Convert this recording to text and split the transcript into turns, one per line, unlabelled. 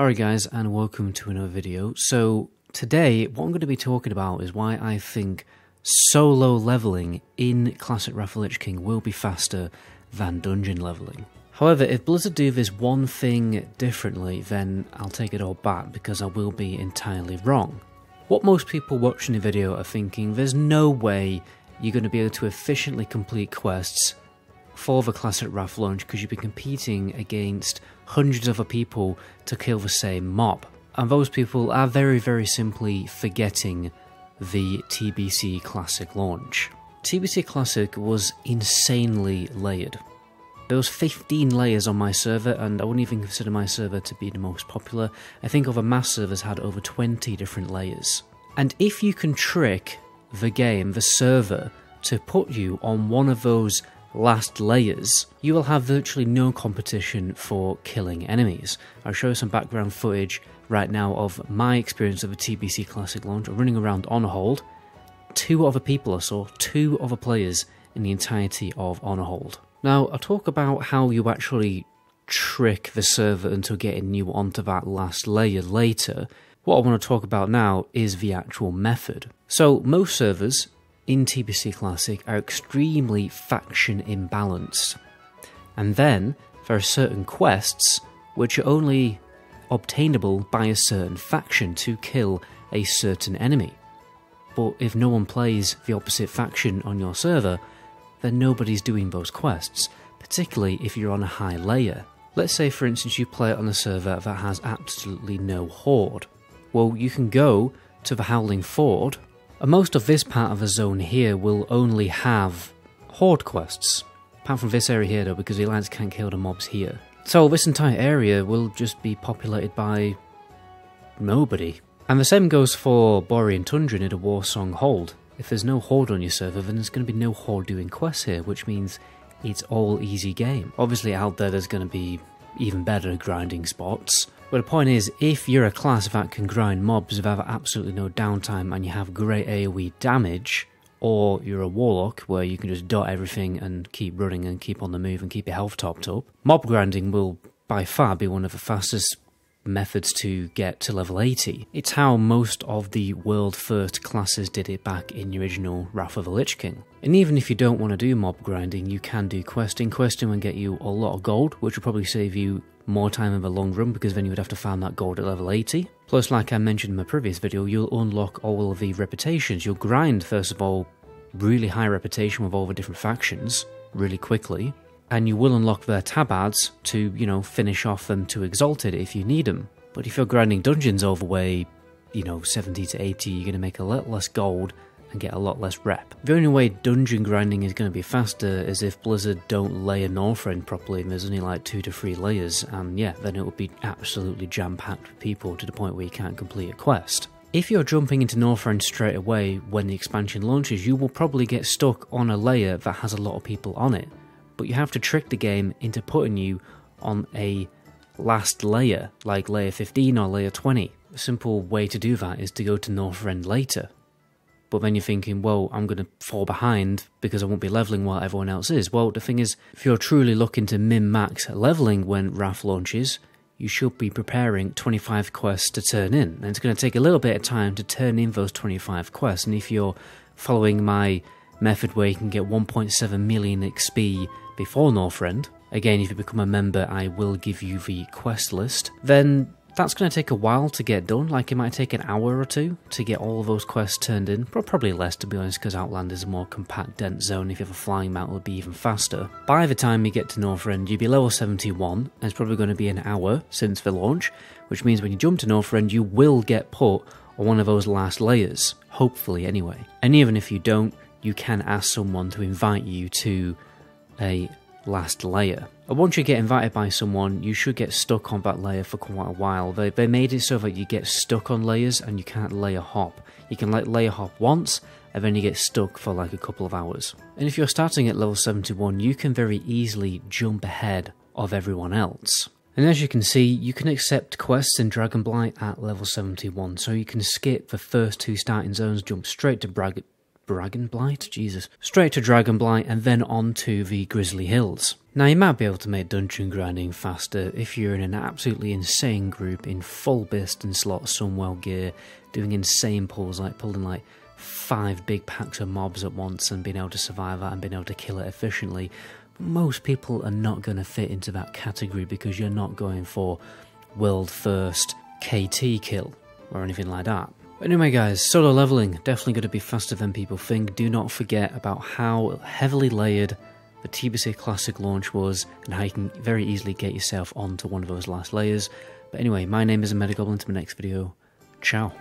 Alright guys, and welcome to another video. So today what I'm going to be talking about is why I think solo leveling in Classic Wrath of the Lich King will be faster than dungeon leveling. However, if Blizzard do this one thing differently, then I'll take it all back because I will be entirely wrong. What most people watching the video are thinking, there's no way you're going to be able to efficiently complete quests for the Classic Wrath launch because you'll be competing against hundreds of other people to kill the same mob. And those people are very simply forgetting the TBC Classic launch. TBC Classic was insanely layered. There was 15 layers on my server, and I wouldn't even consider my server to be the most popular. I think other mass servers had over 20 different layers. And if you can trick the game, the server, to put you on one of those last layers, you will have virtually no competition for killing enemies. I'll show you some background footage right now of my experience of a TBC Classic launch, running around on hold. 2 other people I saw, 2 other players in the entirety of On Hold. Now, I'll talk about how you actually trick the server into getting you onto that last layer later. What I want to talk about now is the actual method. So, most servers in TBC Classic are extremely faction imbalanced. And then, there are certain quests which are only obtainable by a certain faction to kill a certain enemy. But if no one plays the opposite faction on your server, then nobody's doing those quests, particularly if you're on a high layer. Let's say for instance you play it on a server that has absolutely no horde. Well, you can go to the Howling Ford, and most of this part of the zone here will only have horde quests. Apart from this area here though, because the Alliance can't kill the mobs here. So this entire area will just be populated by nobody. And the same goes for Borean Tundra near the Warsong Hold. If there's no horde on your server, then there's going to be no horde doing quests here, which means it's all easy game. Obviously out there's going to be even better grinding spots. But the point is, if you're a class that can grind mobs without absolutely no downtime and you have great AoE damage, or you're a warlock where you can just dot everything and keep running and keep on the move and keep your health topped up, mob grinding will by far be one of the fastest methods to get to level 80. It's how most of the world first classes did it back in the original Wrath of the Lich King. And even if you don't want to do mob grinding, you can do questing. Questing will get you a lot of gold, which will probably save you more time in the long run because then you would have to farm that gold at level 80. Plus, like I mentioned in my previous video, you'll unlock all of the reputations. You'll grind, first of all, really high reputation with all the different factions really quickly. And you will unlock their tabards to, finish off them to Exalted if you need them. But if you're grinding dungeons all the way, 70 to 80, you're going to make a lot less gold and get a lot less rep. The only way dungeon grinding is going to be faster is if Blizzard don't layer Northrend properly and there's only like 2 to 3 layers, and yeah, then it will be absolutely jam-packed with people to the point where you can't complete a quest. If you're jumping into Northrend straight away when the expansion launches, you will probably get stuck on a layer that has a lot of people on it. But you have to trick the game into putting you on a last layer, like layer 15 or layer 20. A simple way to do that is to go to Northrend later. But then you're thinking, well, I'm going to fall behind because I won't be leveling while everyone else is. Well, the thing is, if you're truly looking to min-max leveling when Wrath launches, you should be preparing 25 quests to turn in. And it's going to take a little bit of time to turn in those 25 quests. And if you're following my method where you can get 1.7 million XP before Northrend, again, if you become a member I will give you the quest list, then that's going to take a while to get done. Like, it might take an hour or 2 to get all of those quests turned in, probably less to be honest, because Outland is a more compact, dense zone. If you have a flying mount, it'll be even faster. By the time you get to Northrend, you'll be level 71, and it's probably going to be an hour since the launch, which means when you jump to Northrend, you will get put on one of those last layers, hopefully anyway. And even if you don't, you can ask someone to invite you to a last layer. And once you get invited by someone, you should get stuck on that layer for quite a while. They made it so that you get stuck on layers and you can't layer hop. You can layer hop once and then you get stuck for like a couple of hours. And if you're starting at level 71, you can very easily jump ahead of everyone else. And as you can see, you can accept quests in Dragonblight at level 71, so you can skip the first 2 starting zones, jump straight to Dragonblight? Jesus. Straight to Dragonblight and then on to the Grizzly Hills. Now you might be able to make dungeon grinding faster if you're in an absolutely insane group in full Bist and Slot Sunwell gear, doing insane pulls like pulling like 5 big packs of mobs at once and being able to survive that and being able to kill it efficiently. But most people are not going to fit into that category because you're not going for world first KT kill or anything like that. But anyway guys, solo leveling, definitely going to be faster than people think. Do not forget about how heavily layered the TBC Classic launch was and how you can very easily get yourself onto one of those last layers. But anyway, my name is MetaGoblin. To my next video, ciao.